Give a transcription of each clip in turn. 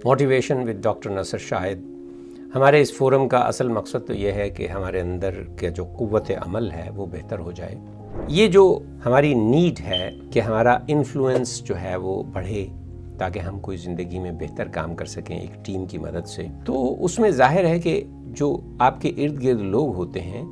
Motivation with doctor نصر شاہد۔ ہمارے اس forum کا اصل مقصد تو یہ ہے کہ ہمارے اندر کے جو قوت عمل ہے وہ بہتر ہو جائے۔ یہ جو ہماری نیڈ ہے کہ ہمارا انفلوئنس جو ہے وہ بڑھے تاکہ ہم کوئی زندگی میں بہتر کام کر سکیں ایک ٹیم کی مدد سے، تو اس میں ظاہر ہے کہ جو آپ کے ارد گرد لوگ ہوتے ہیں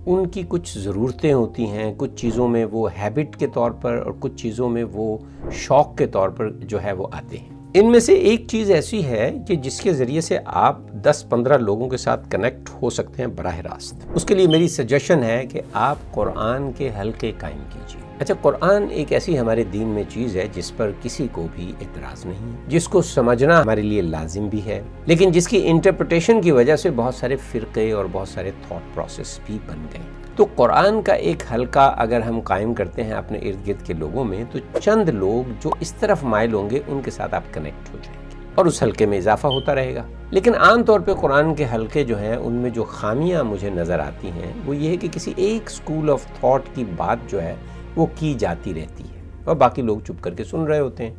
ان کی کچھ ضرورتیں ہوتی ہیں، کچھ چیزوں میں وہ ہیبٹ کے طور پر اور کچھ چیزوں میں وہ شوق کے طور پر جو ہے وہ آتے ہیں۔ ان میں سے ایک چیز ایسی ہے کہ جس کے ذریعے سے آپ 10-15 لوگوں کے ساتھ کنیکٹ ہو سکتے ہیں براہ راست۔ اس کے لیے میری سجیشن ہے کہ آپ قرآن کے حلقے قائم کیجیے۔ اچھا، قرآن ایک ایسی ہمارے دین میں چیز ہے جس پر کسی کو بھی اعتراض نہیں، جس کو سمجھنا ہمارے لیے لازم بھی ہے، لیکن جس کی انٹرپریٹیشن کی وجہ سے بہت سارے فرقے اور بہت سارے تھاٹ پروسیس بھی بن گئے۔ تو قرآن کا ایک حلقہ اگر ہم قائم کرتے ہیں اپنے ارد گرد کے لوگوں میں، تو چند لوگ جو اس طرف مائل ہوں گے ان کے ساتھ آپ کنیکٹ ہو جائیں گے اور اس حلقے میں اضافہ ہوتا رہے گا۔ لیکن عام طور پہ قرآن کے حلقے جو ہیں ان میں جو خامیاں مجھے نظر آتی ہیں وہ یہ ہے کہ کسی ایک اسکول آف تھاٹ کی بات جو ہے وہ کی جاتی رہتی ہے اور باقی لوگ چپ کر کے سن رہے ہوتے ہیں۔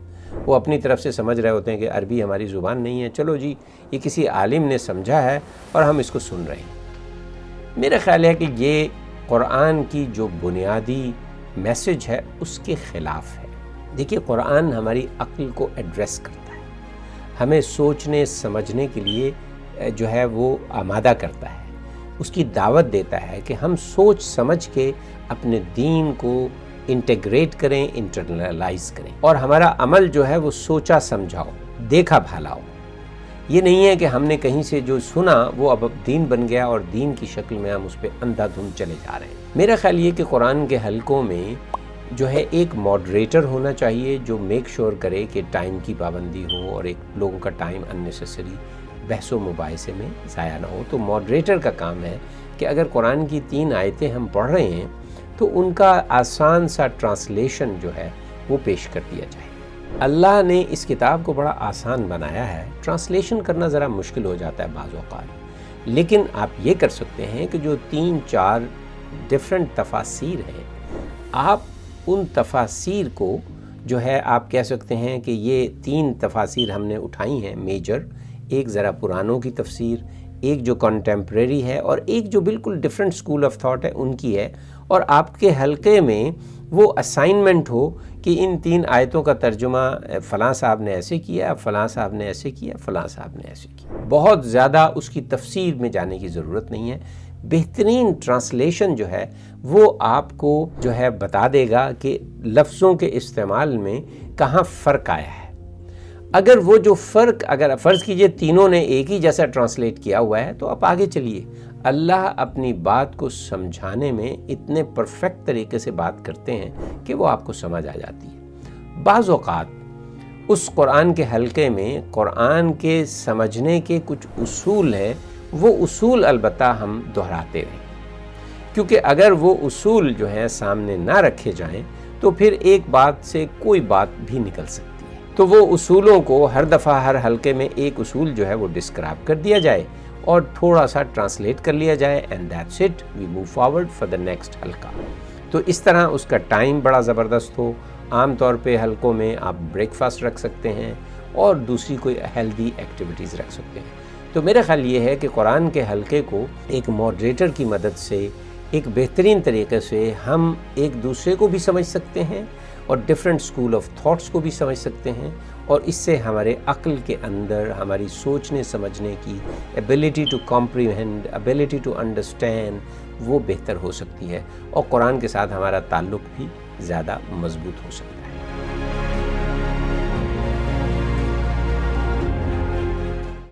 وہ اپنی طرف سے سمجھ رہے ہوتے ہیں کہ عربی ہماری زبان نہیں ہے، چلو جی یہ کسی عالم نے سمجھا ہے اور ہم اس کو سن رہے ہیں۔ میرا خیال ہے کہ یہ قرآن کی جو بنیادی میسج ہے اس کے خلاف ہے۔ دیکھیے، قرآن ہماری عقل کو ایڈریس کرتا ہے، ہمیں سوچنے سمجھنے کے لیے جو ہے وہ آمادہ کرتا ہے، اس کی دعوت دیتا ہے کہ ہم سوچ سمجھ کے اپنے دین کو انٹیگریٹ کریں، انٹرنلائز کریں، اور ہمارا عمل جو ہے وہ سوچا سمجھا ہو، دیکھا بھالا ہو۔ یہ نہیں ہے کہ ہم نے کہیں سے جو سنا وہ اب دین بن گیا اور دین کی شکل میں ہم اس پہ اندھا دھند چلے جا رہے ہیں۔ میرا خیال یہ کہ قرآن کے حلقوں میں جو ہے ایک ماڈریٹر ہونا چاہیے جو میک شور کرے کہ ٹائم کی پابندی ہو اور ایک لوگوں کا ٹائم اننیسیسری بحث و مباحثے میں ضائع نہ ہو۔ تو ماڈریٹر کا کام ہے کہ اگر قرآن کی 3 آیتیں ہم پڑھ رہے ہیں تو ان کا آسان سا ٹرانسلیشن جو ہے وہ پیش کر دیا جائے۔ اللہ نے اس کتاب کو بڑا آسان بنایا ہے، ٹرانسلیشن کرنا ذرا مشکل ہو جاتا ہے بعض اوقات، لیکن آپ یہ کر سکتے ہیں کہ جو 3-4 ڈیفرنٹ تفاسیر ہیں، آپ ان تفاسیر کو جو ہے آپ کہہ سکتے ہیں کہ یہ 3 تفاسیر ہم نے اٹھائی ہیں میجر، ایک ذرا پرانوں کی تفسیر، ایک جو کنٹمپریری ہے اور ایک جو بالکل ڈیفرنٹ اسکول آف تھاٹ ہے ان کی ہے، اور آپ کے حلقے میں وہ اسائنمنٹ ہو کہ ان 3 آیتوں کا ترجمہ فلاں صاحب نے ایسے کیا، فلاں صاحب نے ایسے کیا، فلاں صاحب نے ایسے کیا۔ بہت زیادہ اس کی تفسیر میں جانے کی ضرورت نہیں ہے، بہترین ٹرانسلیشن جو ہے وہ آپ کو جو ہے بتا دے گا کہ لفظوں کے استعمال میں کہاں فرق آیا ہے۔ اگر وہ جو فرق، اگر فرض کیجئے تینوں نے ایک ہی جیسا ٹرانسلیٹ کیا ہوا ہے تو آپ آگے چلیے۔ اللہ اپنی بات کو سمجھانے میں اتنے پرفیکٹ طریقے سے بات کرتے ہیں کہ وہ آپ کو سمجھ آ جاتی ہے۔ بعض اوقات اس قرآن کے حلقے میں قرآن کے سمجھنے کے کچھ اصول ہیں، وہ اصول البتہ ہم دہراتے رہیں، کیونکہ اگر وہ اصول جو ہیں سامنے نہ رکھے جائیں تو پھر ایک بات سے کوئی بات بھی نکل سکتی ہے۔ تو وہ اصولوں کو ہر دفعہ ہر حلقے میں ایک اصول جو ہے وہ ڈسکرائب کر دیا جائے اور تھوڑا سا ٹرانسلیٹ کر لیا جائے، and that's it, we move forward for the next حلقہ۔ تو اس طرح اس کا ٹائم بڑا زبردست ہو۔ عام طور پہ حلقوں میں آپ بریک فاسٹ رکھ سکتے ہیں اور دوسری کوئی ہیلدی ایکٹیویٹیز رکھ سکتے ہیں۔ تو میرا خیال یہ ہے کہ قرآن کے حلقے کو ایک ماڈریٹر کی مدد سے ایک بہترین طریقے سے ہم ایک دوسرے کو بھی سمجھ سکتے ہیں اور ڈیفرنٹ اسکول آف تھاٹس کو بھی سمجھ سکتے ہیں، اور اس سے ہمارے عقل کے اندر ہماری سوچنے سمجھنے کی ability to comprehend, ability to understand وہ بہتر ہو سکتی ہے، اور قرآن کے ساتھ ہمارا تعلق بھی زیادہ مضبوط ہو سکتا ہے۔